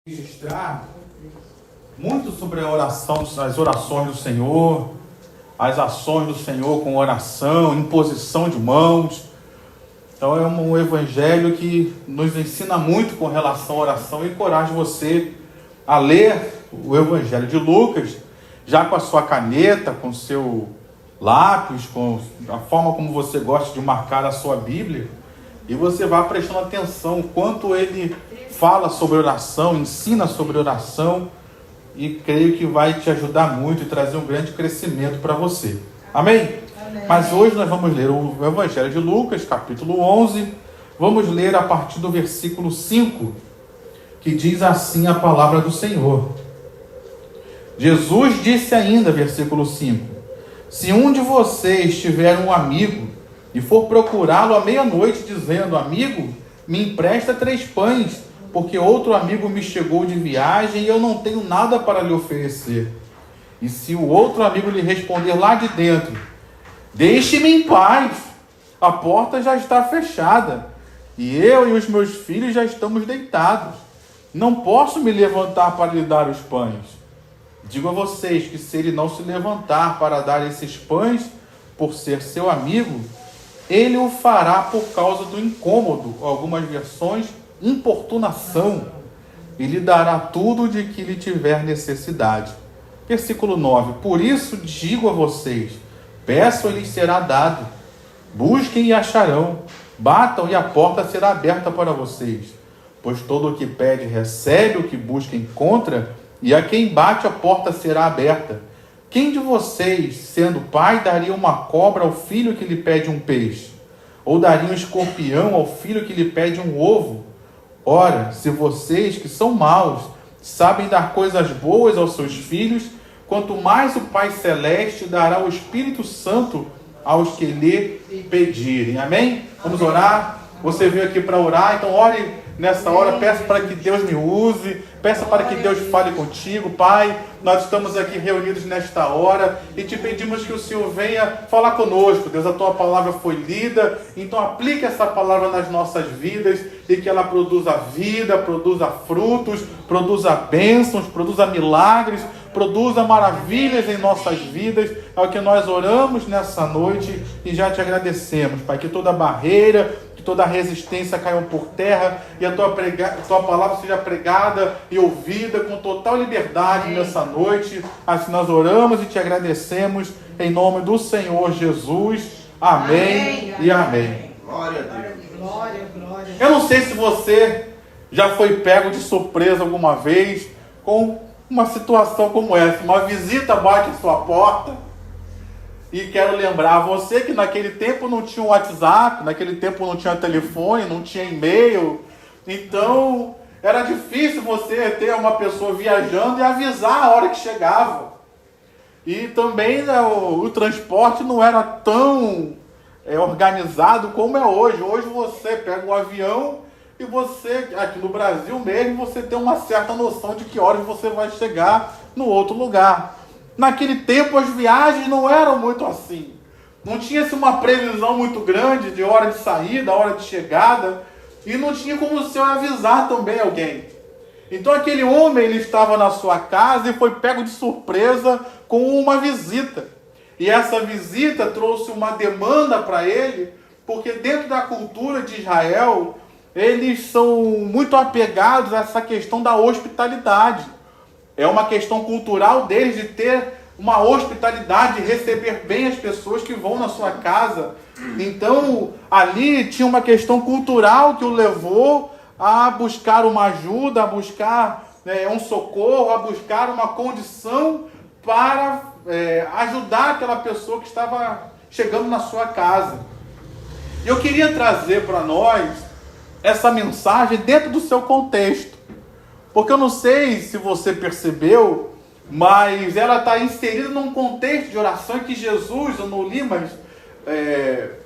Registrar muito sobre a oração, as orações do Senhor, as ações do Senhor com oração, imposição de mãos. Então é um evangelho que nos ensina muito com relação à oração e encoraja você a ler o evangelho de Lucas, já com a sua caneta, com o seu lápis, com a forma como você gosta de marcar a sua Bíblia, e você vai prestando atenção o quanto ele fala sobre oração, ensina sobre oração, e creio que vai te ajudar muito e trazer um grande crescimento para você. Amém? Amém? Mas hoje nós vamos ler o Evangelho de Lucas, capítulo 11. Vamos ler a partir do versículo 5, que diz assim a palavra do Senhor. Jesus disse ainda, versículo 5: se um de vocês tiver um amigo e for procurá-lo à meia-noite, dizendo: amigo, me empresta 3 pães, porque outro amigo me chegou de viagem e eu não tenho nada para lhe oferecer. E se o outro amigo lhe responder lá de dentro: deixe-me em paz, a porta já está fechada, e eu e os meus filhos já estamos deitados, não posso me levantar para lhe dar os pães. Digo a vocês que se ele não se levantar para dar esses pães, por ser seu amigo, ele o fará por causa do incômodo, algumas versões, importunação, e lhe dará tudo de que lhe tiver necessidade. Versículo 9: por isso digo a vocês, peçam e lhes será dado, busquem e acharão, batam e a porta será aberta para vocês. Pois todo o que pede recebe, o que busca encontra, e a quem bate a porta será aberta. Quem de vocês, sendo pai, daria uma cobra ao filho que lhe pede um peixe? Ou daria um escorpião ao filho que lhe pede um ovo? Ora, se vocês, que são maus, sabem dar coisas boas aos seus filhos, quanto mais o Pai Celeste dará o Espírito Santo aos que lhe pedirem. Amém? Vamos orar? Você veio aqui para orar, então ore nessa hora, peça para que Deus me use, peça para que Deus fale contigo. Pai, nós estamos aqui reunidos nesta hora e te pedimos que o Senhor venha falar conosco. Deus, a tua palavra foi lida, então aplique essa palavra nas nossas vidas e que ela produza vida, produza frutos, produza bênçãos, produza milagres, produza maravilhas em nossas vidas. É o que nós oramos nessa noite e já te agradecemos, Pai, que toda barreira, que toda resistência caiam por terra e a tua palavra seja pregada e ouvida com total liberdade nessa noite. Assim nós oramos e te agradecemos em nome do Senhor Jesus. Amém, e amém. Glória a Deus. Glória, glória. Eu não sei se você já foi pego de surpresa alguma vez com uma situação como essa. Uma visita bate à sua porta. E quero lembrar você que naquele tempo não tinha WhatsApp, naquele tempo não tinha telefone, não tinha e-mail. Então era difícil você ter uma pessoa viajando e avisar a hora que chegava. E também, né, o transporte não era tão organizado como é hoje. Hoje você pega um avião e você, aqui no Brasil mesmo, você tem uma certa noção de que horas você vai chegar no outro lugar. Naquele tempo as viagens não eram muito assim. Não tinha-se uma previsão muito grande de hora de saída, hora de chegada. E não tinha como o Senhor avisar também alguém. Então aquele homem, ele estava na sua casa e foi pego de surpresa com uma visita. E essa visita trouxe uma demanda para ele, porque dentro da cultura de Israel, eles são muito apegados a essa questão da hospitalidade. É uma questão cultural deles de ter uma hospitalidade, de receber bem as pessoas que vão na sua casa. Então, ali tinha uma questão cultural que o levou a buscar uma ajuda, a buscar um socorro, a buscar uma condição para ajudar aquela pessoa que estava chegando na sua casa. E eu queria trazer para nós essa mensagem dentro do seu contexto. Porque eu não sei se você percebeu, mas ela está inserida num contexto de oração que Jesus, eu não li, mas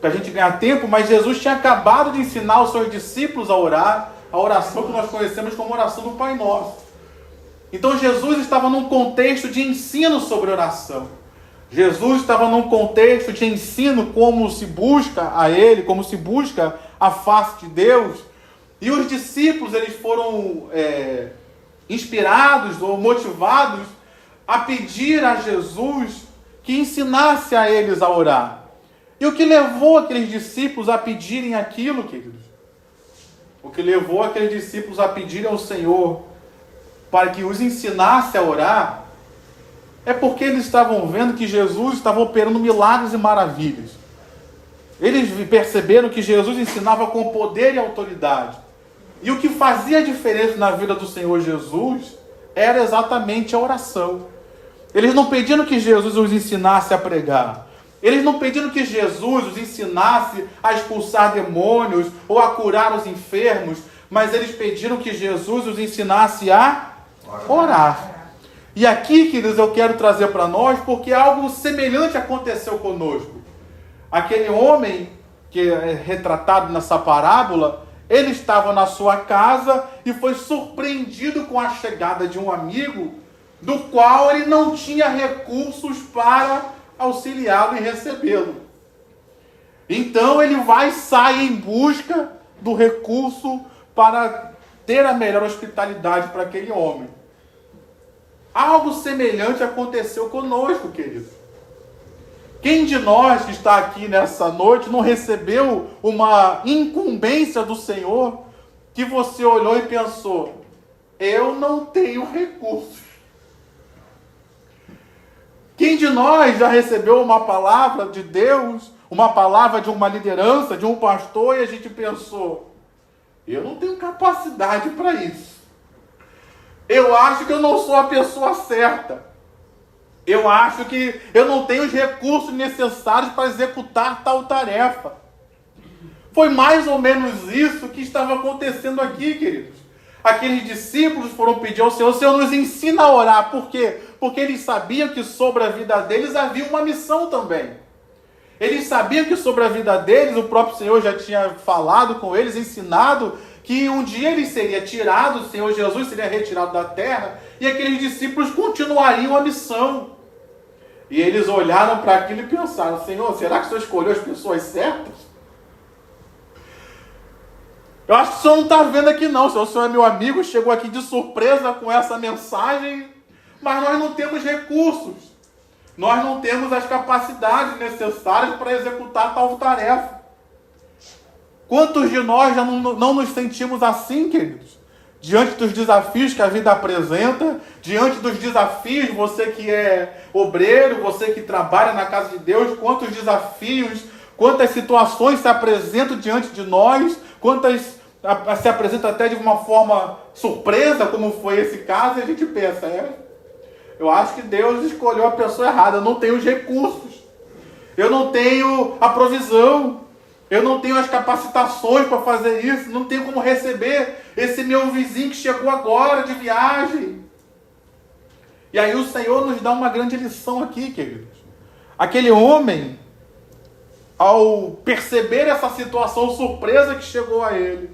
para a gente ganhar tempo, mas Jesus tinha acabado de ensinar os seus discípulos a orar, a oração que nós conhecemos como oração do Pai Nosso. Então Jesus estava num contexto de ensino sobre oração. Jesus estava num contexto de ensino como se busca a Ele, como se busca a face de Deus. E os discípulos, eles foram inspirados ou motivados a pedir a Jesus que ensinasse a eles a orar. E o que levou aqueles discípulos a pedirem aquilo, queridos? O que levou aqueles discípulos a pedirem ao Senhor para que os ensinasse a orar é porque eles estavam vendo que Jesus estava operando milagres e maravilhas. Eles perceberam que Jesus ensinava com poder e autoridade. E o que fazia a diferença na vida do Senhor Jesus era exatamente a oração. Eles não pediam que Jesus os ensinasse a pregar. Eles não pediam que Jesus os ensinasse a expulsar demônios ou a curar os enfermos, mas eles pediram que Jesus os ensinasse a orar. E aqui, queridos, eu quero trazer para nós, porque algo semelhante aconteceu conosco. Aquele homem que é retratado nessa parábola, ele estava na sua casa e foi surpreendido com a chegada de um amigo, do qual ele não tinha recursos para auxiliá-lo e recebê-lo. Então ele sai em busca do recurso para ter a melhor hospitalidade para aquele homem. Algo semelhante aconteceu conosco, querido. Quem de nós que está aqui nessa noite não recebeu uma incumbência do Senhor que você olhou e pensou: eu não tenho recursos? Quem de nós já recebeu uma palavra de Deus, uma palavra de uma liderança, de um pastor, e a gente pensou: eu não tenho capacidade para isso. Eu acho que eu não sou a pessoa certa. Eu acho que eu não tenho os recursos necessários para executar tal tarefa. Foi mais ou menos isso que estava acontecendo aqui, queridos. Aqueles discípulos foram pedir ao Senhor: o Senhor nos ensina a orar. Por quê? Porque eles sabiam que sobre a vida deles havia uma missão também. Eles sabiam que sobre a vida deles, o próprio Senhor já tinha falado com eles, ensinado que um dia ele seria tirado, o Senhor Jesus seria retirado da terra, e aqueles discípulos continuariam a missão. E eles olharam para aquilo e pensaram: Senhor, será que o Senhor escolheu as pessoas certas? Eu acho que o Senhor não está vendo aqui não. O Senhor é meu amigo, chegou aqui de surpresa com essa mensagem, mas nós não temos recursos. Nós não temos as capacidades necessárias para executar tal tarefa. Quantos de nós já não nos sentimos assim, queridos? Diante dos desafios que a vida apresenta, diante dos desafios, você que é obreiro, você que trabalha na casa de Deus, quantos desafios, quantas situações se apresentam diante de nós, quantas se apresentam até de uma forma surpresa, como foi esse caso, e a gente pensa: eu acho que Deus escolheu a pessoa errada, eu não tenho os recursos, eu não tenho a provisão, eu não tenho as capacitações para fazer isso, não tenho como receber esse meu vizinho que chegou agora de viagem. E aí o Senhor nos dá uma grande lição aqui, queridos. Aquele homem, ao perceber essa situação surpresa que chegou a ele,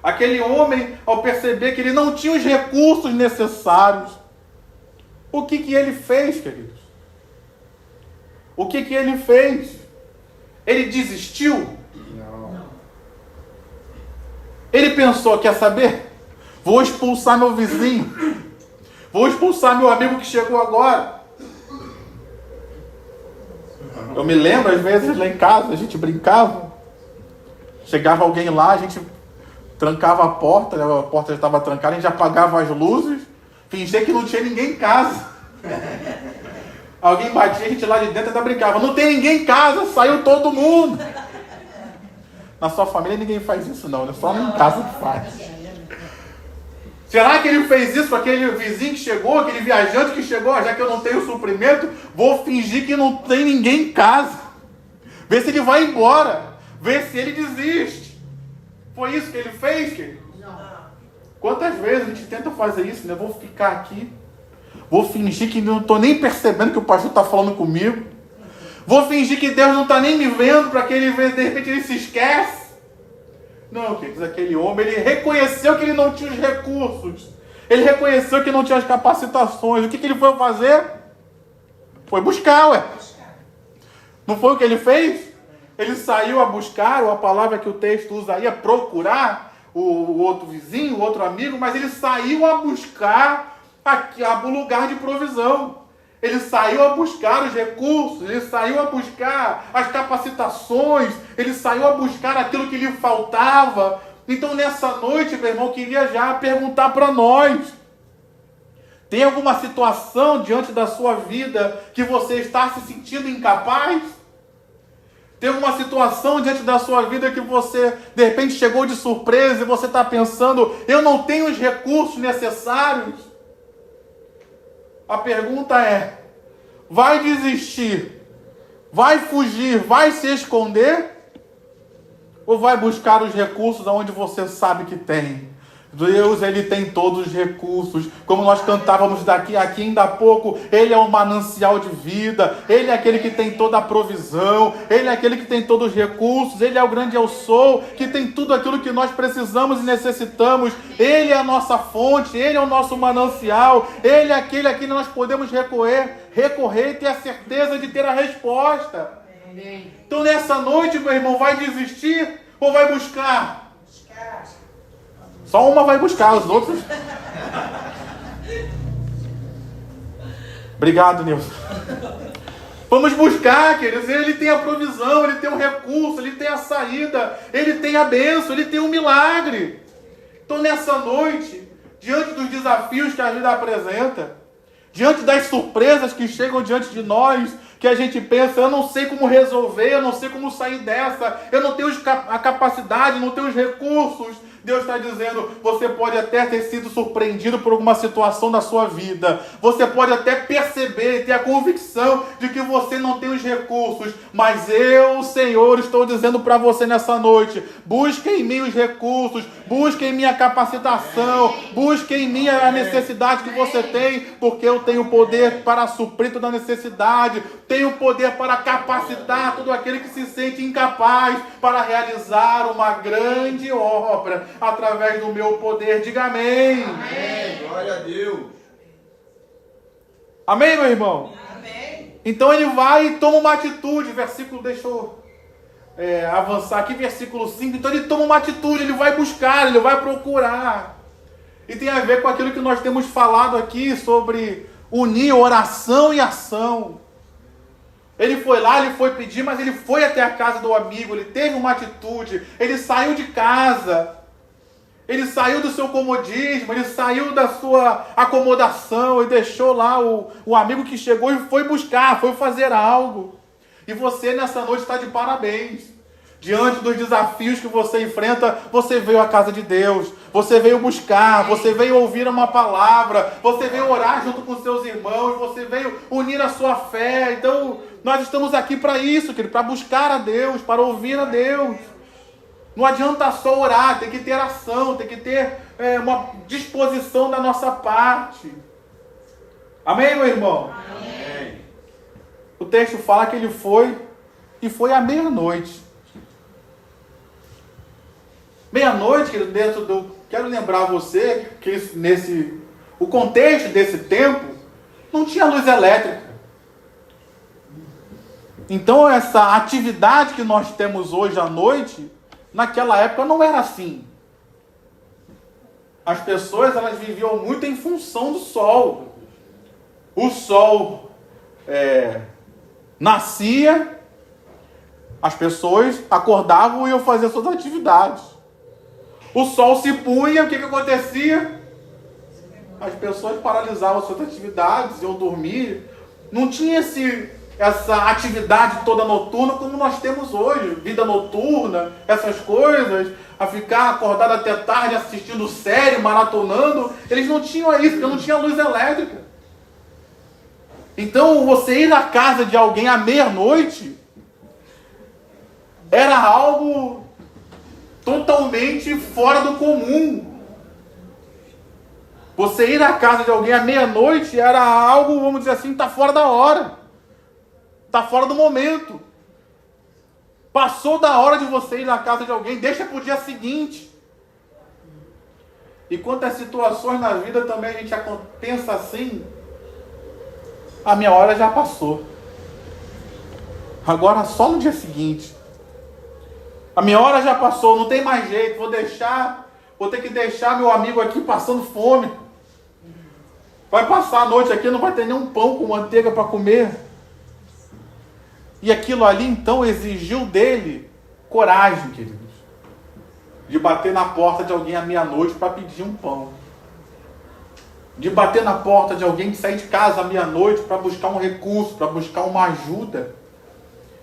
aquele homem, ao perceber que ele não tinha os recursos necessários, o que ele fez, queridos? O que ele fez? Ele desistiu? Não. Ele pensou: quer saber? Vou expulsar meu vizinho. Vou expulsar meu amigo que chegou agora. Eu me lembro, às vezes, lá em casa, a gente brincava. Chegava alguém lá, a gente trancava a porta já estava trancada, a gente apagava as luzes, fingia que não tinha ninguém em casa. Alguém batia, a gente lá de dentro ainda brincava: não tem ninguém em casa, saiu todo mundo. Na sua família ninguém faz isso não, é só em casa que faz. Será que ele fez isso com aquele vizinho que chegou, aquele viajante que chegou? Já que eu não tenho suprimento, vou fingir que não tem ninguém em casa. Ver se ele vai embora, ver se ele desiste. Foi isso que ele fez, querido? Não. Quantas vezes a gente tenta fazer isso, né? Vou ficar aqui, vou fingir que não estou nem percebendo que o pastor está falando comigo. Vou fingir que Deus não está nem me vendo, para que ele, de repente, ele se esquece. Não, queridos, aquele homem, ele reconheceu que ele não tinha os recursos. Ele reconheceu que não tinha as capacitações. O que ele foi fazer? Foi buscar, ué. Não foi o que ele fez? Ele saiu a buscar, ou a palavra que o texto usa aí é procurar. o outro vizinho, o outro amigo, mas ele saiu a buscar o lugar de provisão. Ele saiu a buscar os recursos, ele saiu a buscar as capacitações, ele saiu a buscar aquilo que lhe faltava. Então, nessa noite, meu irmão, eu queria já perguntar para nós: tem alguma situação diante da sua vida que você está se sentindo incapaz? Tem alguma situação diante da sua vida que você, de repente, chegou de surpresa e você está pensando: eu não tenho os recursos necessários? A pergunta é: vai desistir? Vai fugir? Vai se esconder? Ou vai buscar os recursos onde você sabe que tem? Deus, Ele tem todos os recursos. Como nós cantávamos aqui ainda há pouco, Ele é o manancial de vida, Ele é aquele que tem toda a provisão, Ele é aquele que tem todos os recursos, Ele é o grande eu sou, que tem tudo aquilo que nós precisamos e necessitamos. Ele é a nossa fonte, Ele é o nosso manancial, Ele é aquele a quem nós podemos recorrer e ter a certeza de ter a resposta. Então, nessa noite, meu irmão, vai desistir ou vai buscar? Só uma vai buscar, os outros... Obrigado, Nilson. Vamos buscar, queridos. Ele tem a provisão, Ele tem o recurso, Ele tem a saída, Ele tem a bênção, Ele tem o milagre. Então, nessa noite, diante dos desafios que a vida apresenta, diante das surpresas que chegam diante de nós, que a gente pensa: eu não sei como resolver, eu não sei como sair dessa, eu não tenho a capacidade, não tenho os recursos. Deus está dizendo: você pode até ter sido surpreendido por alguma situação da sua vida, você pode até perceber e ter a convicção de que você não tem os recursos, mas eu, Senhor, estou dizendo para você nessa noite: busque em mim os recursos, busque em mim a capacitação, busque em mim a necessidade que você tem, porque eu tenho poder para suprir toda a necessidade, tenho poder para capacitar todo aquele que se sente incapaz para realizar uma grande obra através do meu poder. Diga amém. Amém. Glória a Deus. Amém, meu irmão? Amém. Então ele vai e toma uma atitude. Versículo, deixa eu avançar aqui, versículo 5. Então ele toma uma atitude, ele vai buscar, ele vai procurar. E tem a ver com aquilo que nós temos falado aqui sobre unir oração e ação. Ele foi lá, ele foi pedir, mas ele foi até a casa do amigo, ele teve uma atitude, ele saiu de casa, ele saiu do seu comodismo, ele saiu da sua acomodação e deixou lá o amigo que chegou e foi buscar, foi fazer algo. E você nessa noite está de parabéns. Diante dos desafios que você enfrenta, você veio à casa de Deus, você veio buscar, você veio ouvir uma palavra, você veio orar junto com seus irmãos, você veio unir a sua fé. Então, nós estamos aqui para isso, querido, para buscar a Deus, para ouvir a Deus. Não adianta só orar, tem que ter ação, tem que ter uma disposição da nossa parte. Amém, meu irmão? Amém. O texto fala que ele foi, e foi à meia-noite. Meia-noite, querido, quero lembrar você que o contexto desse tempo não tinha luz elétrica. Então essa atividade que nós temos hoje à noite, naquela época não era assim. As pessoas, elas viviam muito em função do sol. O sol nascia, as pessoas acordavam e iam fazer suas atividades. O sol se punha, o que acontecia? As pessoas paralisavam suas atividades, iam dormir. Não tinha essa atividade toda noturna como nós temos hoje. Vida noturna, essas coisas, a ficar acordado até tarde assistindo série, maratonando. Eles não tinham isso, porque não tinha luz elétrica. Então, você ir na casa de alguém à meia-noite era algo totalmente fora do comum. Você ir à casa de alguém à meia-noite era algo, vamos dizer assim, está fora da hora. Está fora do momento. Passou da hora de você ir na casa de alguém, deixa para o dia seguinte. E quantas situações na vida também a gente pensa assim: a minha hora já passou, agora só no dia seguinte. A minha hora já passou, não tem mais jeito, vou deixar Vou ter que deixar meu amigo aqui passando fome. Vai passar a noite aqui, não vai ter nenhum pão com manteiga para comer. E aquilo ali, então, exigiu dele coragem, queridos, de bater na porta de alguém à meia-noite para pedir um pão. De bater na porta de alguém que sai de casa à meia-noite para buscar um recurso, para buscar uma ajuda.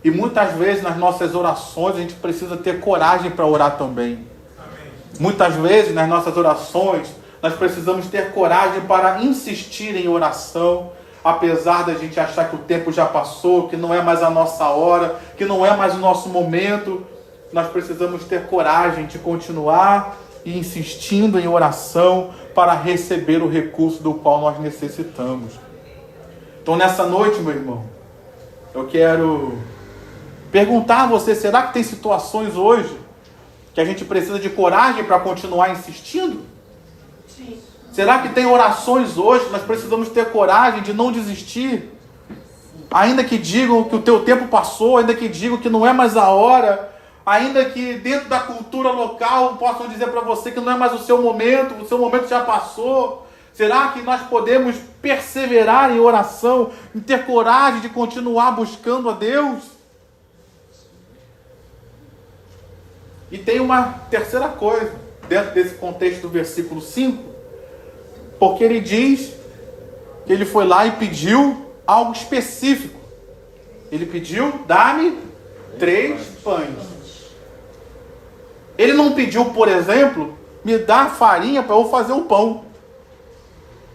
E muitas vezes nas nossas orações a gente precisa ter coragem para orar também. Amém. Muitas vezes nas nossas orações nós precisamos ter coragem para insistir em oração, apesar da gente achar que o tempo já passou, que não é mais a nossa hora, que não é mais o nosso momento. Nós precisamos ter coragem de continuar e insistindo em oração para receber o recurso do qual nós necessitamos. Então nessa noite, meu irmão, eu quero perguntar a você, será que tem situações hoje que a gente precisa de coragem para continuar insistindo? Sim. Será que tem orações hoje que nós precisamos ter coragem de não desistir? Ainda que digam que o teu tempo passou, ainda que digam que não é mais a hora, ainda que dentro da cultura local possam dizer para você que não é mais o seu momento já passou. Será que nós podemos perseverar em oração, em ter coragem de continuar buscando a Deus? E tem uma terceira coisa, dentro desse contexto do versículo 5, porque ele diz que ele foi lá e pediu algo específico. Ele pediu, dá-me 3 pães. Ele não pediu, por exemplo, me dá farinha para eu fazer o pão.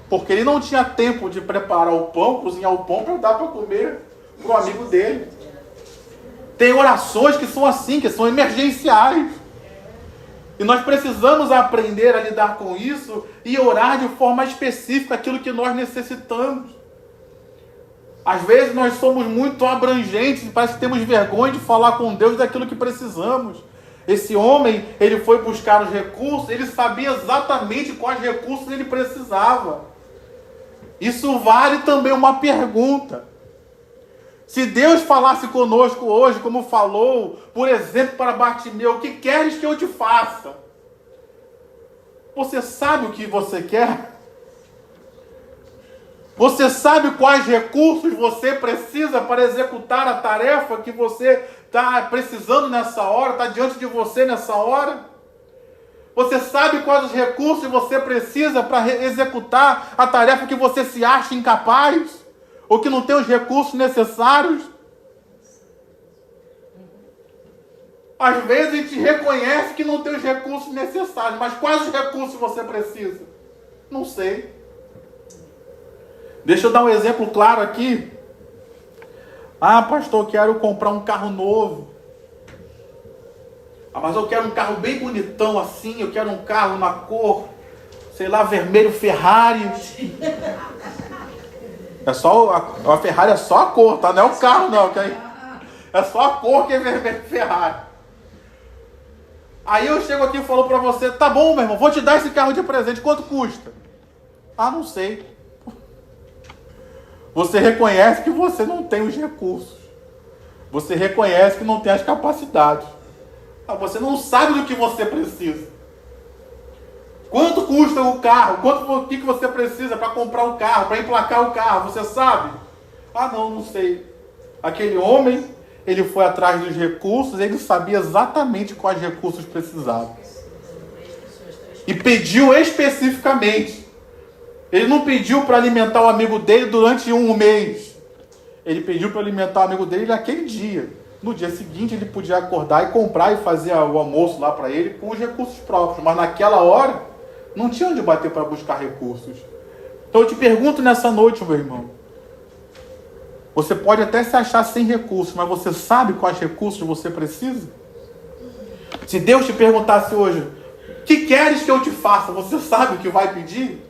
Porque ele não tinha tempo de preparar o pão, cozinhar o pão para dar para comer para o amigo dele. Tem orações que são assim, que são emergenciais. E nós precisamos aprender a lidar com isso e orar de forma específica aquilo que nós necessitamos. Às vezes nós somos muito abrangentes, parece que temos vergonha de falar com Deus daquilo que precisamos. Esse homem, ele foi buscar os recursos, ele sabia exatamente quais recursos ele precisava. Isso vale também uma pergunta. Se Deus falasse conosco hoje, como falou, por exemplo, para Bartimeu, o que queres que eu te faça? Você sabe o que você quer? Você sabe quais recursos você precisa para executar a tarefa que você está precisando nessa hora, está diante de você nessa hora? Você sabe quais os recursos você precisa para executar a tarefa que você se acha incapaz? Ou que não tem os recursos necessários? Às vezes a gente reconhece que não tem os recursos necessários, mas quais os recursos você precisa? Não sei. Deixa eu dar um exemplo claro aqui. Ah, pastor, eu quero comprar um carro novo. Ah, mas eu quero um carro bem bonitão assim, eu quero um carro na cor, sei lá, vermelho Ferrari. É só a Ferrari é só a cor, tá? Não é o carro não, okay? É só a cor que é vermelho Ferrari. Aí eu chego aqui e falo para você, tá bom, meu irmão, vou te dar esse carro de presente, quanto custa? Ah, não sei. Você reconhece que você não tem os recursos. Você reconhece que não tem as capacidades. Ah, você não sabe do que você precisa. Quanto custa o carro? O que você precisa para comprar o carro, para emplacar o carro? Você sabe? Ah, não sei. Aquele homem, ele foi atrás dos recursos, ele sabia exatamente quais recursos precisava. E pediu especificamente. Ele não pediu para alimentar o amigo dele durante um mês. Ele pediu para alimentar o amigo dele naquele dia. No dia seguinte ele podia acordar e comprar e fazer o almoço lá para ele com os recursos próprios. Mas naquela hora, não tinha onde bater para buscar recursos. Então eu te pergunto nessa noite, meu irmão. Você pode até se achar sem recursos, mas você sabe quais recursos você precisa? Se Deus te perguntasse hoje, o que queres que eu te faça? Você sabe o que vai pedir?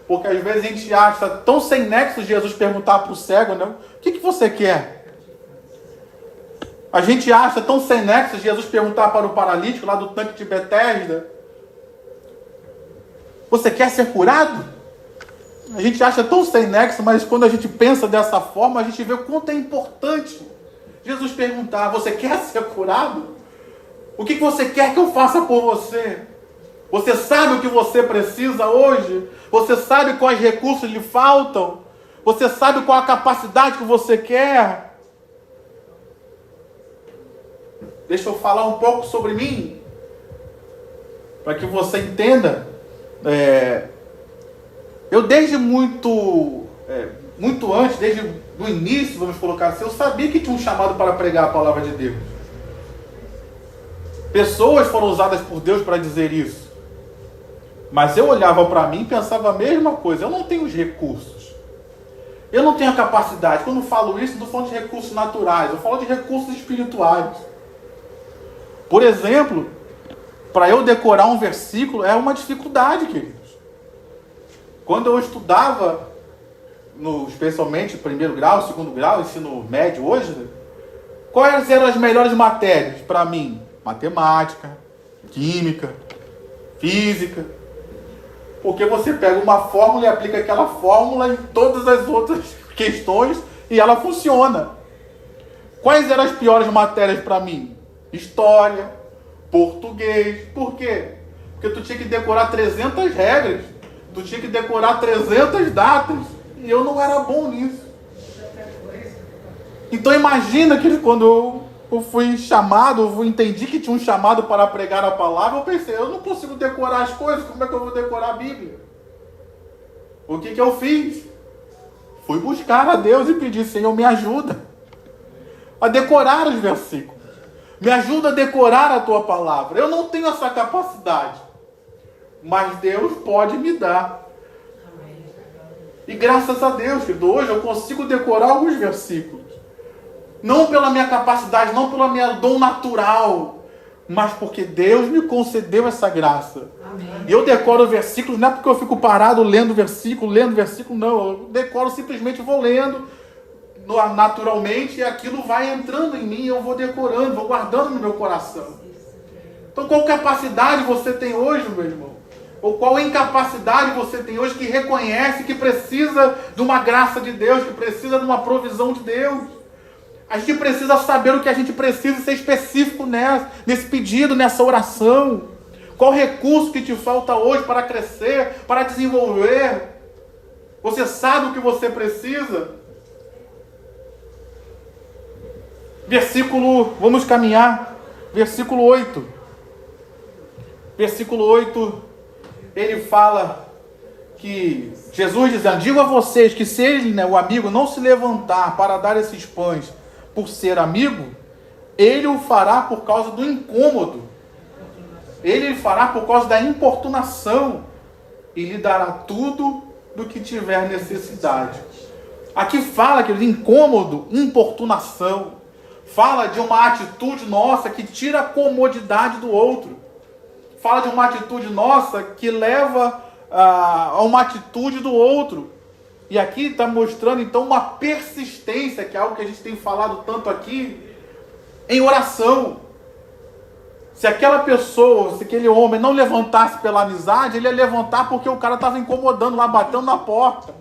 Porque às vezes a gente acha tão sem nexo Jesus perguntar para o cego, né? O que você quer? A gente acha tão sem nexo Jesus perguntar para o paralítico lá do tanque de Betesda, você quer ser curado? A gente acha tão sem nexo, mas quando a gente pensa dessa forma, a gente vê o quanto é importante Jesus perguntar, você quer ser curado? O que você quer que eu faça por você? Você sabe o que você precisa hoje? Você sabe quais recursos lhe faltam? Você sabe qual a capacidade que você quer? Deixa eu falar um pouco sobre mim, para que você entenda. Eu desde muito antes, desde o início, vamos colocar assim, eu sabia que tinha um chamado para pregar a palavra de Deus. Pessoas foram usadas por Deus para dizer isso. Mas eu olhava para mim e pensava a mesma coisa. Eu não tenho os recursos. Eu não tenho a capacidade. Quando eu falo isso, não estou falando de recursos naturais. Eu falo de recursos espirituais. Por exemplo, para eu decorar um versículo é uma dificuldade, queridos. Quando eu estudava, especialmente primeiro grau, segundo grau, ensino médio hoje, quais eram as melhores matérias para mim? Matemática, química, física. Porque você pega uma fórmula e aplica aquela fórmula em todas as outras questões e ela funciona. Quais eram as piores matérias para mim? História, português. Por quê? Porque tu tinha que decorar 300 regras, tu tinha que decorar 300 datas, e eu não era bom nisso. Então imagina que quando eu fui chamado, eu entendi que tinha um chamado para pregar a palavra, eu pensei, eu não consigo decorar as coisas, como é que eu vou decorar a Bíblia? O que eu fiz? Fui buscar a Deus e pedir, Senhor, me ajuda a decorar os versículos. Me ajuda a decorar a tua palavra. Eu não tenho essa capacidade, mas Deus pode me dar. E graças a Deus, que hoje eu consigo decorar alguns versículos. Não pela minha capacidade, não pelo meu dom natural, mas porque Deus me concedeu essa graça. Amém. E eu decoro versículos, não é porque eu fico parado lendo versículo, não. Eu decoro, simplesmente vou lendo naturalmente, e aquilo vai entrando em mim, eu vou decorando, vou guardando no meu coração. Então, qual capacidade você tem hoje, meu irmão? Ou qual incapacidade você tem hoje que reconhece que precisa de uma graça de Deus, que precisa de uma provisão de Deus? A gente precisa saber o que a gente precisa e ser específico nesse pedido, nessa oração. Qual recurso que te falta hoje para crescer, para desenvolver? Você sabe o que você precisa? Vamos caminhar. Versículo 8. Versículo 8, ele fala que Jesus dizendo, digo a vocês que se ele, o amigo, não se levantar para dar esses pães por ser amigo, ele o fará por causa do incômodo. Ele fará por causa da importunação e lhe dará tudo do que tiver necessidade. Aqui fala que incômodo, importunação. Fala de uma atitude nossa que tira a comodidade do outro. Fala de uma atitude nossa que leva a uma atitude do outro. E aqui está mostrando então uma persistência, que é algo que a gente tem falado tanto aqui, em oração. Se aquela pessoa, se aquele homem não levantasse pela amizade, ele ia levantar porque o cara estava incomodando lá, batendo na porta.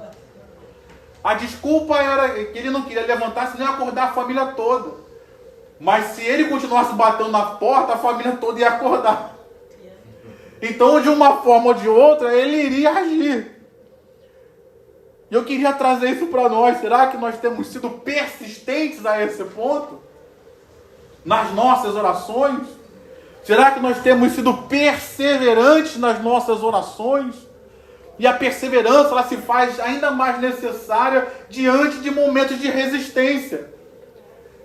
A desculpa era que ele não queria levantar, senão ia acordar a família toda. Mas se ele continuasse batendo na porta, a família toda ia acordar. Então, de uma forma ou de outra, ele iria agir. E eu queria trazer isso para nós. Será que nós temos sido persistentes a esse ponto? Nas nossas orações? Será que nós temos sido perseverantes nas nossas orações? E a perseverança, ela se faz ainda mais necessária diante de momentos de resistência.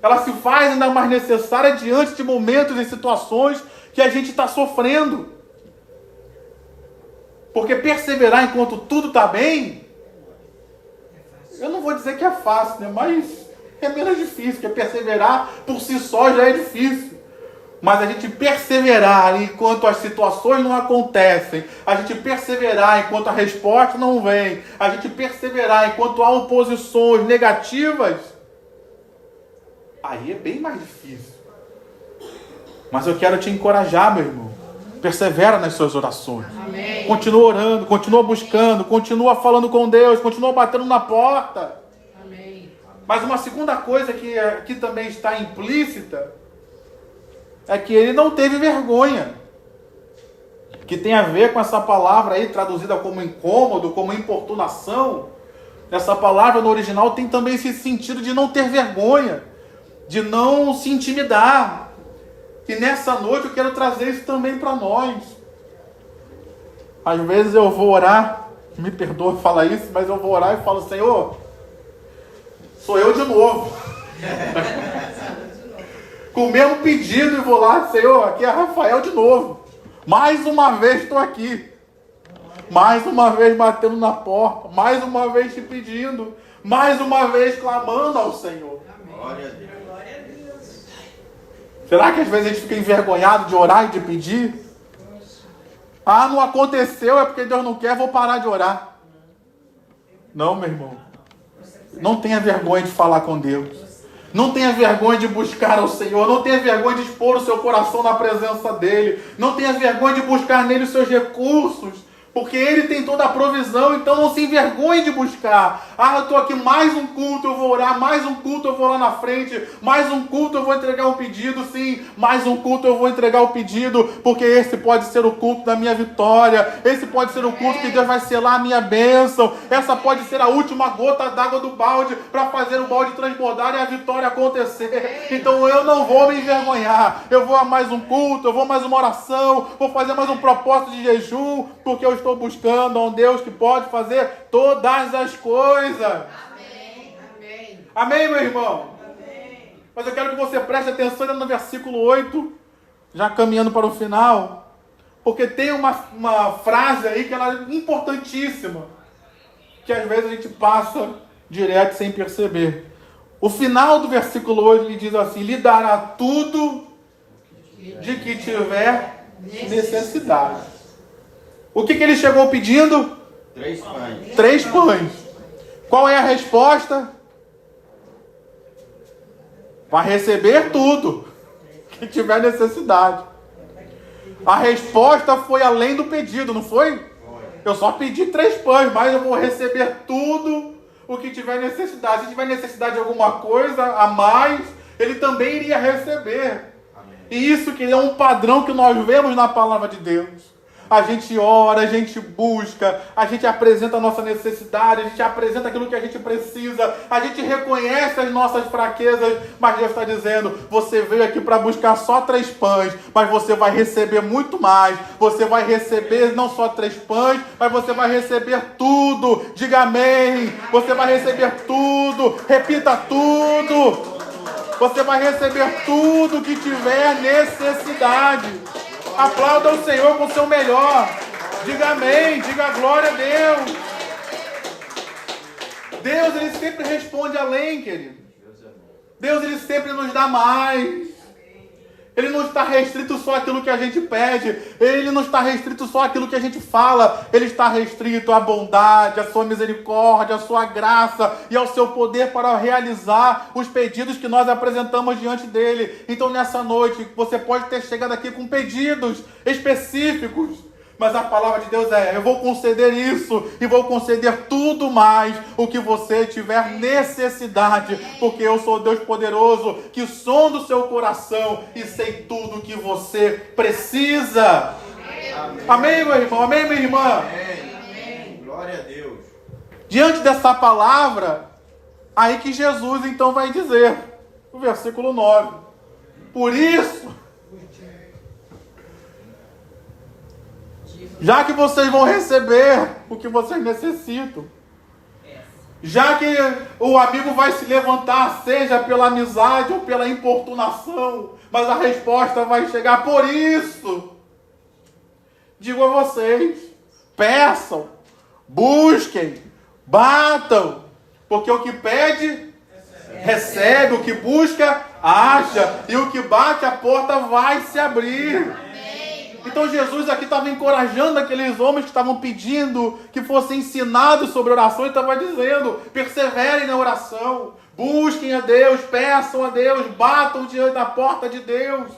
Ela se faz ainda mais necessária diante de momentos e situações que a gente está sofrendo. Porque perseverar enquanto tudo está bem, eu não vou dizer que é fácil, mas é menos difícil, porque perseverar por si só já é difícil. Mas a gente perseverar enquanto as situações não acontecem, a gente perseverar enquanto a resposta não vem, a gente perseverar enquanto há oposições negativas, aí é bem mais difícil. Mas eu quero te encorajar, meu irmão. Persevera nas suas orações. Amém. Continua orando, continua buscando, continua falando com Deus, continua batendo na porta. Amém. Mas uma segunda coisa que aqui também está implícita é que ele não teve vergonha. que tem a ver com essa palavra aí, traduzida como incômodo, como importunação. Essa palavra no original tem também esse sentido de não ter vergonha, de não se intimidar. E nessa noite eu quero trazer isso também para nós. Às vezes eu vou orar, me perdoa falar isso, mas eu vou orar e falo: Senhor, sou eu de novo. Com o mesmo pedido, e vou lá: Senhor, aqui é Rafael de novo. Mais uma vez estou aqui. Mais uma vez batendo na porta. Mais uma vez te pedindo. Mais uma vez clamando ao Senhor. Glória a Deus. Será que às vezes a gente fica envergonhado de orar e de pedir? Ah, não aconteceu, é porque Deus não quer, vou parar de orar. Não, meu irmão. Não tenha vergonha de falar com Deus. Não tenha vergonha de buscar ao Senhor. Não tenha vergonha de expor o seu coração na presença dEle. Não tenha vergonha de buscar nele os seus recursos. Porque Ele tem toda a provisão, então não se envergonhe de buscar. Ah, eu estou aqui, mais um culto, eu vou orar, mais um culto, eu vou lá na frente, mais um culto, eu vou entregar um pedido, sim, mais um culto, eu vou entregar o pedido, porque esse pode ser o culto da minha vitória, esse pode ser o culto que Deus vai selar a minha bênção, essa pode ser a última gota d'água do balde, para fazer o balde transbordar e a vitória acontecer. Então eu não vou me envergonhar, eu vou a mais um culto, eu vou a mais uma oração, vou fazer mais um propósito de jejum, porque eu estou buscando a um Deus que pode fazer todas as coisas. Amém. Amém. Amém, meu irmão? Amém. Mas eu quero que você preste atenção no versículo 8, já caminhando para o final, porque tem uma frase aí que ela é importantíssima, que às vezes a gente passa direto sem perceber. O final do versículo 8 ele diz assim: lhe dará tudo de que tiver necessidade. O que ele chegou pedindo? 3 pães. 3 pães. Qual é a resposta? Vai receber tudo que tiver necessidade. A resposta foi além do pedido, não foi? Eu só pedi 3 pães, mas eu vou receber tudo o que tiver necessidade. Se tiver necessidade de alguma coisa a mais, ele também iria receber. E isso que é um padrão que nós vemos na palavra de Deus. A gente ora, a gente busca, a gente apresenta a nossa necessidade, a gente apresenta aquilo que a gente precisa, a gente reconhece as nossas fraquezas, mas Deus está dizendo: você veio aqui para buscar só 3 pães, mas você vai receber muito mais. Você vai receber não só 3 pães, mas você vai receber tudo. Diga amém. Você vai receber tudo. Repita tudo. Você vai receber tudo que tiver necessidade. Aplauda o Senhor com o seu melhor. Diga amém, diga glória a Deus. Deus, Ele sempre responde além, querido. Deus, Ele sempre nos dá mais. Ele não está restrito só àquilo que a gente pede. Ele não está restrito só àquilo que a gente fala. Ele está restrito à bondade, à sua misericórdia, à sua graça e ao seu poder para realizar os pedidos que nós apresentamos diante dele. Então nessa noite você pode ter chegado aqui com pedidos específicos, mas a palavra de Deus é: eu vou conceder isso e vou conceder tudo mais o que você tiver necessidade, porque eu sou Deus poderoso, que sonda o seu coração e sei tudo o que você precisa. Amém. Amém, meu irmão? Amém, minha irmã? Amém. Glória a Deus. Diante dessa palavra, aí que Jesus então vai dizer, no versículo 9: por isso, já que vocês vão receber o que vocês necessitam, já que o amigo vai se levantar, seja pela amizade ou pela importunação, mas a resposta vai chegar. Por isso, digo a vocês: peçam, busquem, batam, porque o que pede, recebe, o que busca, acha, e o que bate, a porta vai se abrir. Então Jesus aqui estava encorajando aqueles homens que estavam pedindo que fossem ensinados sobre oração, e estava dizendo: perseverem na oração, busquem a Deus, peçam a Deus, batam diante da porta de Deus.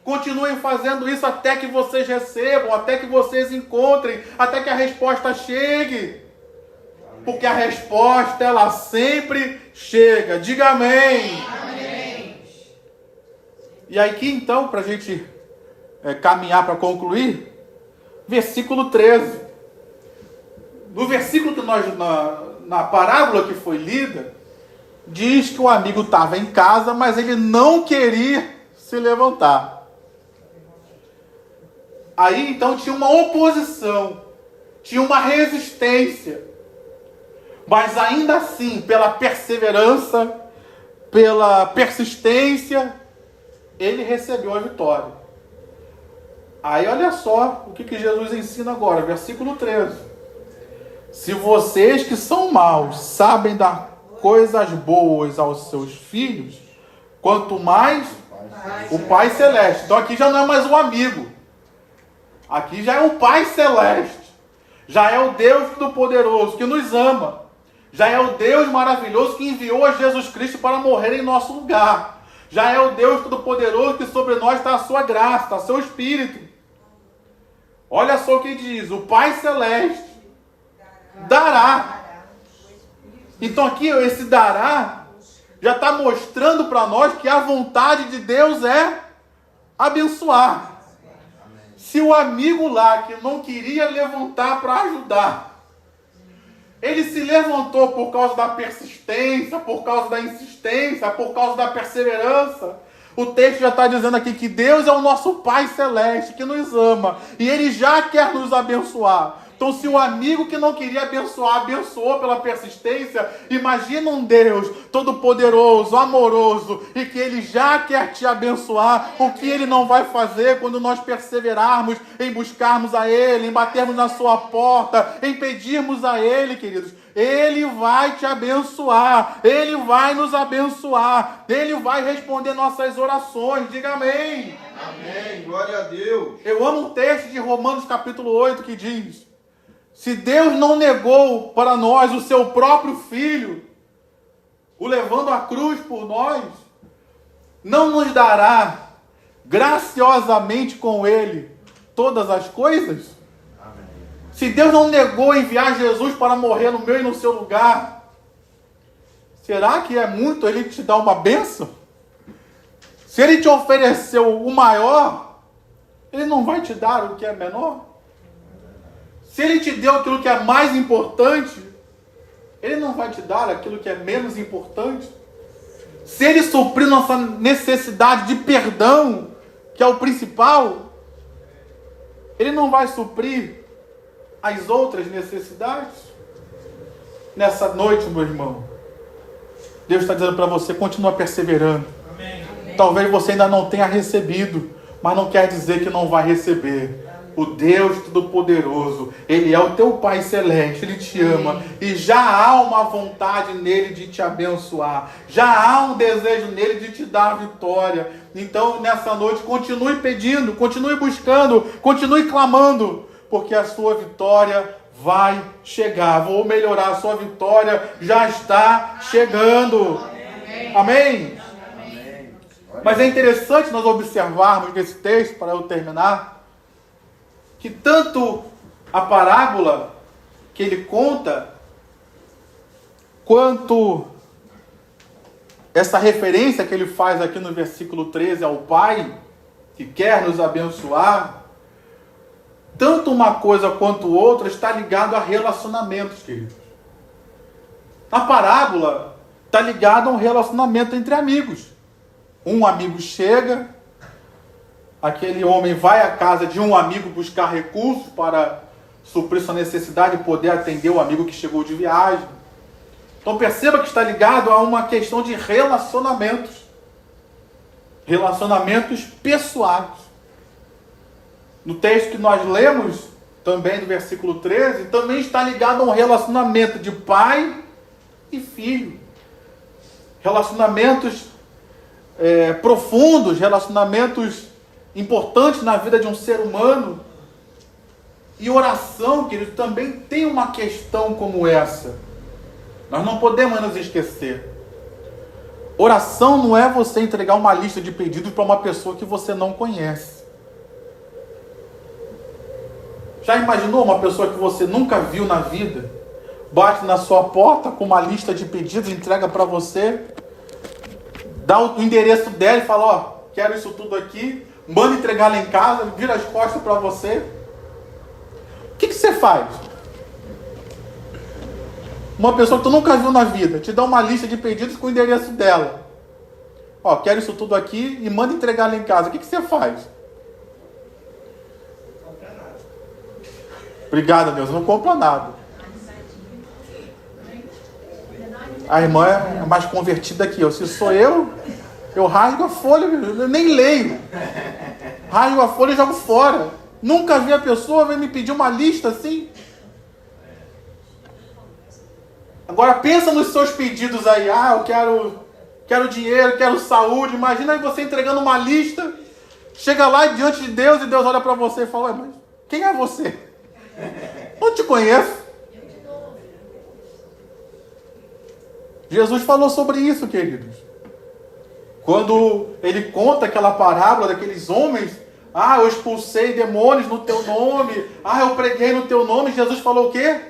Continuem fazendo isso até que vocês recebam, até que vocês encontrem, até que a resposta chegue. Porque a resposta, ela sempre chega. Diga amém. Amém. E aqui então, para a gente caminhar para concluir, versículo 13. No versículo que nós, na parábola que foi lida, diz que o amigo estava em casa, mas ele não queria se levantar. Aí então tinha uma oposição, tinha uma resistência. Mas ainda assim, pela perseverança, pela persistência, ele recebeu a vitória. Aí olha só o que Jesus ensina agora, versículo 13. Se vocês que são maus sabem dar coisas boas aos seus filhos, quanto mais o Pai Celeste. Então aqui já não é mais um amigo. Aqui já é o Pai Celeste. Já é o Deus Todo-Poderoso que nos ama. Já é o Deus maravilhoso que enviou a Jesus Cristo para morrer em nosso lugar. Já é o Deus Todo-Poderoso que sobre nós está a sua graça, está o seu Espírito. Olha só o que diz, o Pai Celeste dará. Então aqui esse dará já está mostrando para nós que a vontade de Deus é abençoar. Se o amigo lá que não queria levantar para ajudar, ele se levantou por causa da persistência, por causa da insistência, por causa da perseverança. O texto já está dizendo aqui que Deus é o nosso Pai Celeste, que nos ama. E Ele já quer nos abençoar. Então, se o amigo que não queria abençoar, abençoou pela persistência, imagina um Deus todo-poderoso, amoroso, e que Ele já quer te abençoar. O que Ele não vai fazer quando nós perseverarmos em buscarmos a Ele, em batermos na sua porta, em pedirmos a Ele, queridos? Ele vai te abençoar, Ele vai nos abençoar, Ele vai responder nossas orações. Diga amém. Amém. Glória a Deus. Eu amo um texto de Romanos capítulo 8 que diz: se Deus não negou para nós o seu próprio Filho, o levando à cruz por nós, não nos dará graciosamente com Ele todas as coisas? Amém. Se Deus não negou enviar Jesus para morrer no meu e no seu lugar, será que é muito Ele te dar uma bênção? Se Ele te ofereceu o maior, Ele não vai te dar o que é menor? Se Ele te deu aquilo que é mais importante, Ele não vai te dar aquilo que é menos importante? Se Ele suprir nossa necessidade de perdão, que é o principal, Ele não vai suprir as outras necessidades? Nessa noite, meu irmão, Deus está dizendo para você, continua perseverando. Amém. Talvez você ainda não tenha recebido, mas não quer dizer que não vai receber. O Deus Todo-Poderoso, Ele é o teu Pai Celeste, Ele te ama, e já há uma vontade nele de te abençoar, já há um desejo nele de te dar vitória. Então nessa noite continue pedindo, continue buscando, continue clamando, porque a sua vitória vai chegar. Vou melhorar, a sua vitória já está chegando. Amém? Amém. Mas é interessante nós observarmos nesse texto, para eu terminar, que tanto a parábola que ele conta, quanto essa referência que ele faz aqui no versículo 13 ao Pai, que quer nos abençoar, tanto uma coisa quanto outra está ligado a relacionamentos, queridos. Na parábola está ligado a um relacionamento entre amigos. Um amigo chega, aquele homem vai à casa de um amigo buscar recursos para suprir sua necessidade e poder atender o amigo que chegou de viagem. Então perceba que está ligado a uma questão de relacionamentos. Relacionamentos pessoais. No texto que nós lemos, também do versículo 13, também está ligado a um relacionamento de pai e filho. Relacionamentos profundos, relacionamentos importante na vida de um ser humano. E oração, querido, também tem uma questão como essa. Nós não podemos nos esquecer. Oração não é você entregar uma lista de pedidos para uma pessoa que você não conhece. Já imaginou uma pessoa que você nunca viu na vida, bate na sua porta com uma lista de pedidos, entrega para você, dá o endereço dela e fala, ó, quero isso tudo aqui, manda entregar lá em casa, vira as costas para você? que você faz? Uma pessoa que tu nunca viu na vida te dá uma lista de pedidos com o endereço dela. Ó, quero isso tudo aqui e manda entregar lá em casa. O que você faz? Obrigado, Deus, eu não compro nada. A irmã é mais convertida que eu. Se sou eu rasgo a folha, eu nem leio. Rasgo a folha e jogo fora. Nunca vi a pessoa vir me pedir uma lista assim. Agora pensa nos seus pedidos aí. Eu quero dinheiro, quero saúde. Imagina aí você entregando uma lista. Chega lá diante de Deus e Deus olha para você e fala: mas quem é você? Não te conheço. Jesus falou sobre isso, queridos. Quando ele conta aquela parábola daqueles homens, eu expulsei demônios no teu nome, eu preguei no teu nome, Jesus falou o quê?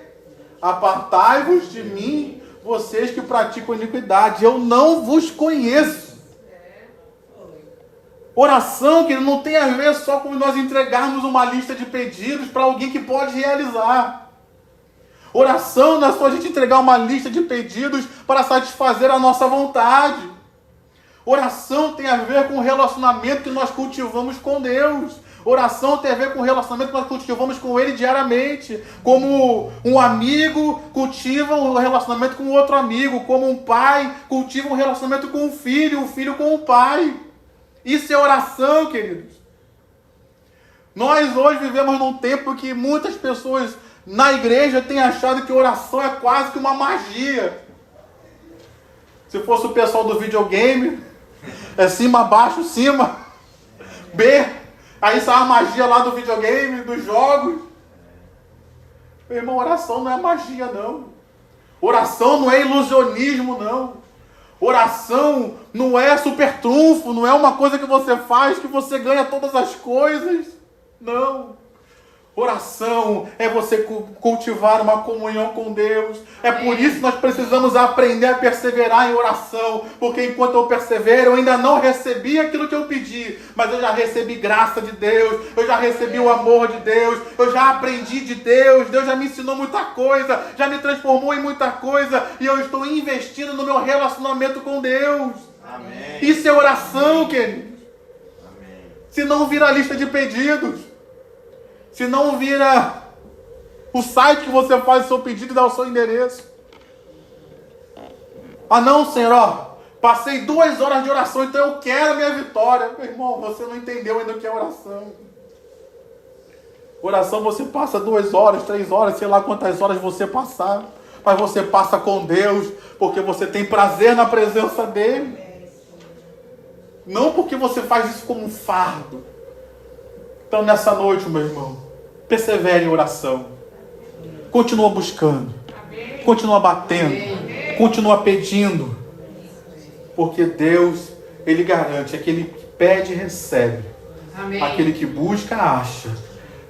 Apartai-vos de mim, vocês que praticam iniquidade, eu não vos conheço. Oração, que não tem a ver só com nós entregarmos uma lista de pedidos para alguém que pode realizar. Oração não é só a gente entregar uma lista de pedidos para satisfazer a nossa vontade. Oração tem a ver com o relacionamento que nós cultivamos com Deus. Oração tem a ver com o relacionamento que nós cultivamos com Ele diariamente. Como um amigo cultiva um relacionamento com outro amigo. Como um pai cultiva um relacionamento com um filho com o pai. Isso é oração, queridos. Nós hoje vivemos num tempo que muitas pessoas na igreja têm achado que oração é quase que uma magia. Se fosse o pessoal do videogame, é cima, baixo, cima, B, aí sai a magia lá do videogame, dos jogos. Meu irmão, oração não é magia, não. Oração não é ilusionismo, não. Oração não é super trunfo, não é uma coisa que você faz que você ganha todas as coisas. Não. Oração é você cultivar uma comunhão com Deus. É por isso que nós precisamos aprender a perseverar em oração. Porque enquanto eu persevero, eu ainda não recebi aquilo que eu pedi. Mas eu já recebi graça de Deus. Eu já recebi o amor de Deus. Eu já aprendi de Deus. Deus já me ensinou muita coisa. Já me transformou em muita coisa. E eu estou investindo no meu relacionamento com Deus. Amém. Isso é oração, queridos. Amém. Se não vira a lista de pedidos. Se não vira o site que você faz o seu pedido e dá o seu endereço. Não, Senhor, passei 2 horas de oração, então eu quero a minha vitória. Meu irmão, você não entendeu ainda o que é oração. Oração você passa 2 horas, 3 horas, sei lá quantas horas você passar. Mas você passa com Deus, porque você tem prazer na presença dEle. Não porque você faz isso como um fardo. Então nessa noite, meu irmão, persevere em oração. Continua buscando. Continua batendo. Continua pedindo. Porque Deus, Ele garante. Aquele que pede, recebe. Amém. Aquele que busca, acha.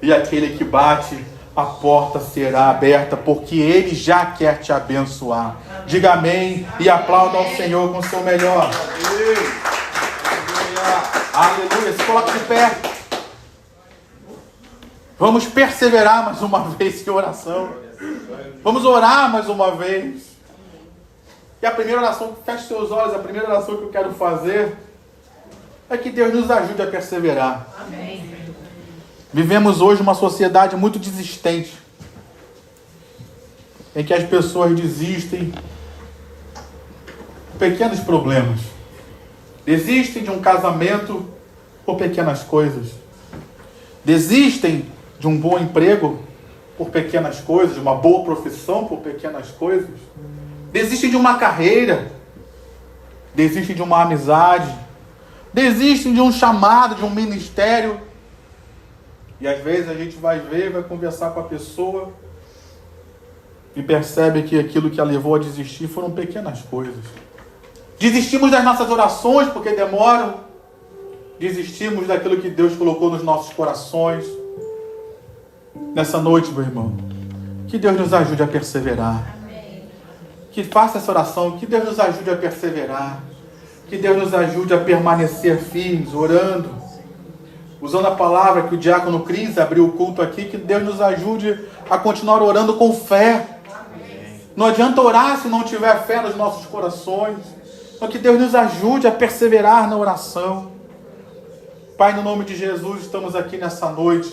E aquele que bate, a porta será aberta. Porque Ele já quer te abençoar. Diga amém e aplauda ao Senhor com o seu melhor. Aleluia. Se coloca de pé. Vamos perseverar mais uma vez em oração. Vamos orar mais uma vez. E a primeira oração, feche seus olhos, a primeira oração que eu quero fazer é que Deus nos ajude a perseverar. Amém. Vivemos hoje uma sociedade muito desistente, em que as pessoas desistem por pequenos problemas. Desistem de um casamento por pequenas coisas. Desistem de um bom emprego por pequenas coisas, de uma boa profissão por pequenas coisas. Desistem de uma carreira. Desistem de uma amizade. Desistem de um chamado, de um ministério. E às vezes a gente vai ver, vai conversar com a pessoa e percebe que aquilo que a levou a desistir foram pequenas coisas. Desistimos das nossas orações porque demoram. Desistimos daquilo que Deus colocou nos nossos corações. Nessa noite, meu irmão, que Deus nos ajude a perseverar. Amém. Que faça essa oração, que Deus nos ajude a perseverar. Que Deus nos ajude a permanecer firmes, orando. usando a palavra que o diácono Cris abriu o culto aqui, que Deus nos ajude a continuar orando com fé. Não adianta orar se não tiver fé nos nossos corações. Então que Deus nos ajude a perseverar na oração. Pai, no nome de Jesus, estamos aqui nessa noite.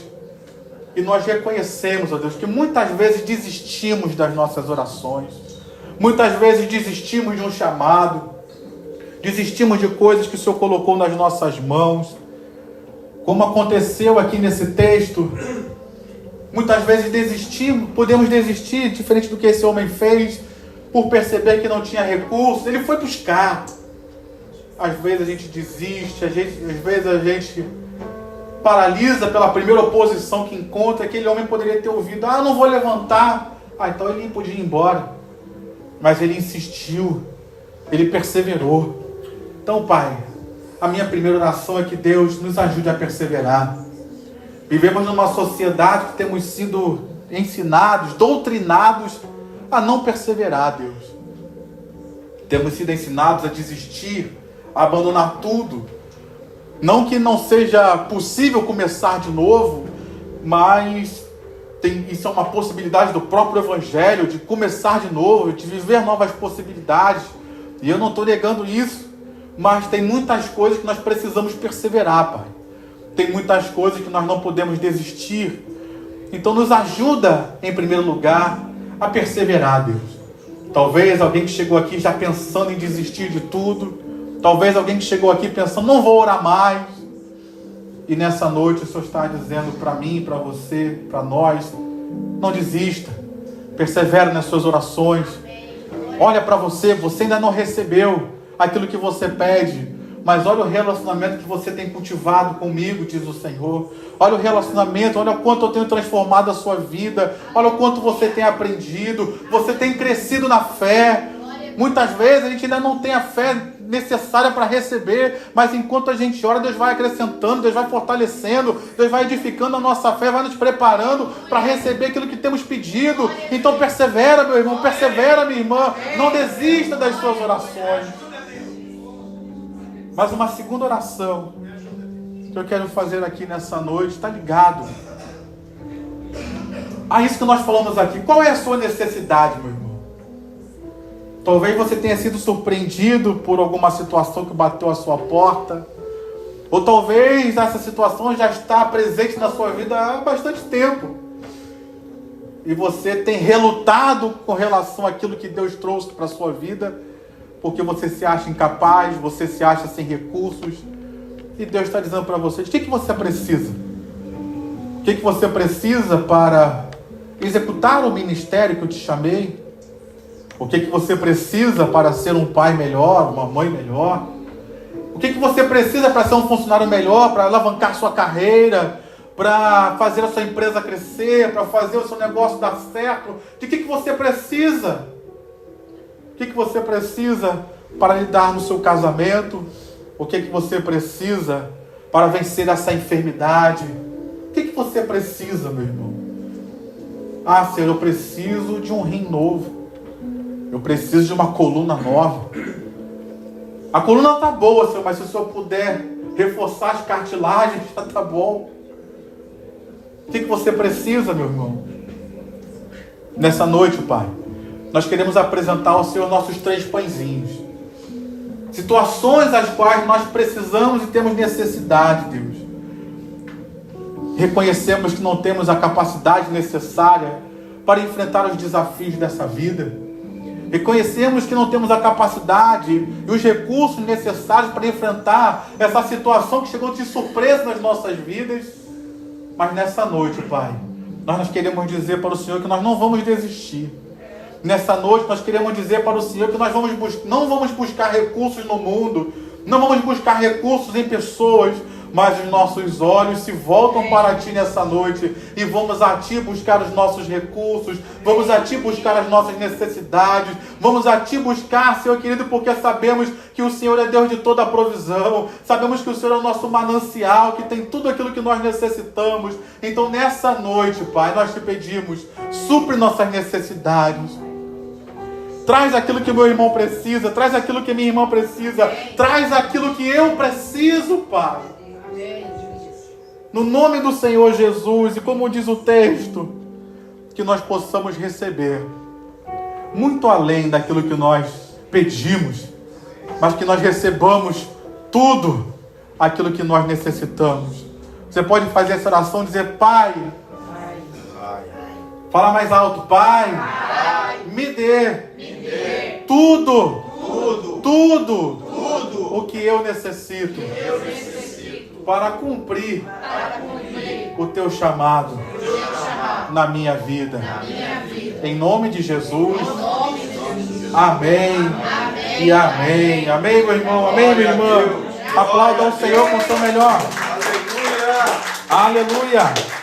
E nós reconhecemos, ó Deus, que muitas vezes desistimos das nossas orações. Muitas vezes desistimos de um chamado. Desistimos de coisas que o Senhor colocou nas nossas mãos. Como aconteceu aqui nesse texto, muitas vezes desistimos, podemos desistir, diferente do que esse homem fez, por perceber que não tinha recursos. Ele foi buscar. Às vezes a gente desiste, às vezes a gente paralisa pela primeira oposição que encontra. Aquele homem poderia ter ouvido: ah, não vou levantar. Ah, então ele podia ir embora. Mas ele insistiu, ele perseverou. Então, Pai, a minha primeira oração é que Deus nos ajude a perseverar. Vivemos numa sociedade que temos sido ensinados, doutrinados a não perseverar, Deus. Temos sido ensinados a desistir, a abandonar tudo. Não que não seja possível começar de novo, mas isso é uma possibilidade do próprio Evangelho, de começar de novo, de viver novas possibilidades. E eu não estou negando isso. Mas tem muitas coisas que nós precisamos perseverar, Pai. Tem muitas coisas que nós não podemos desistir. Então nos ajuda, em primeiro lugar, a perseverar, Deus. Talvez alguém que chegou aqui já pensando em desistir de tudo. Talvez alguém que chegou aqui pensando: não vou orar mais. E nessa noite o Senhor está dizendo para mim, para você, para nós: não desista. Persevera nas suas orações. Olha para você, você ainda não recebeu aquilo que você pede, mas olha o relacionamento que você tem cultivado comigo, diz o Senhor. Olha o relacionamento, olha o quanto eu tenho transformado a sua vida, olha o quanto você tem aprendido, você tem crescido na fé. Muitas vezes a gente ainda não tem a fé necessária para receber, mas enquanto a gente ora, Deus vai acrescentando, Deus vai fortalecendo, Deus vai edificando a nossa fé, vai nos preparando para receber aquilo que temos pedido. Então persevera, meu irmão, persevera, minha irmã, não desista das suas orações. Mas uma segunda oração que eu quero fazer aqui nessa noite está ligado a isso que nós falamos aqui. Qual é a sua necessidade, meu irmão? Talvez você tenha sido surpreendido por alguma situação que bateu à sua porta. Ou talvez essa situação já está presente na sua vida há bastante tempo. E você tem relutado com relação àquilo que Deus trouxe para a sua vida, porque você se acha incapaz, você se acha sem recursos. E Deus está dizendo para você: o que você precisa? O que você precisa para executar o ministério que eu te chamei? O que você precisa para ser um pai melhor, uma mãe melhor? O que você precisa para ser um funcionário melhor, para alavancar sua carreira, para fazer a sua empresa crescer, para fazer o seu negócio dar certo? De que você precisa? O que você precisa para lidar no seu casamento? O que você precisa para vencer essa enfermidade? O que você precisa, meu irmão? Ah, Senhor, eu preciso de um rim novo. Eu preciso de uma coluna nova. A coluna está boa, Senhor, mas se o Senhor puder reforçar as cartilagens, já está bom. O que você precisa, meu irmão? Nessa noite, Pai, nós queremos apresentar ao Senhor nossos 3 pãezinhos. Situações às quais nós precisamos e temos necessidade, Deus. Reconhecemos que não temos a capacidade necessária para enfrentar os desafios dessa vida. Reconhecemos que não temos a capacidade e os recursos necessários para enfrentar essa situação que chegou de surpresa nas nossas vidas. Mas nessa noite, Pai, nós queremos dizer para o Senhor que nós não vamos desistir. Nessa noite nós queremos dizer para o Senhor que nós não vamos buscar recursos no mundo, não vamos buscar recursos em pessoas, mas os nossos olhos se voltam para Ti nessa noite e vamos a Ti buscar os nossos recursos, vamos a Ti buscar as nossas necessidades, vamos a Ti buscar, Senhor querido, porque sabemos que o Senhor é Deus de toda a provisão, sabemos que o Senhor é o nosso manancial, que tem tudo aquilo que nós necessitamos. Então nessa noite, Pai, nós Te pedimos, supre nossas necessidades. Traz aquilo que meu irmão precisa, traz aquilo que minha irmã precisa, traz aquilo que eu preciso, Pai. No nome do Senhor Jesus, e como diz o texto, que nós possamos receber muito além daquilo que nós pedimos, mas que nós recebamos tudo aquilo que nós necessitamos. Você pode fazer essa oração e dizer: Pai, fala mais alto, Pai, me dê tudo o que eu necessito para cumprir o teu chamado na minha vida. Em nome de Jesus. Amém. E amém. Amém, meu irmão. Amém, minha irmã. Aplauda ao Senhor com o seu melhor. Aleluia. Aleluia.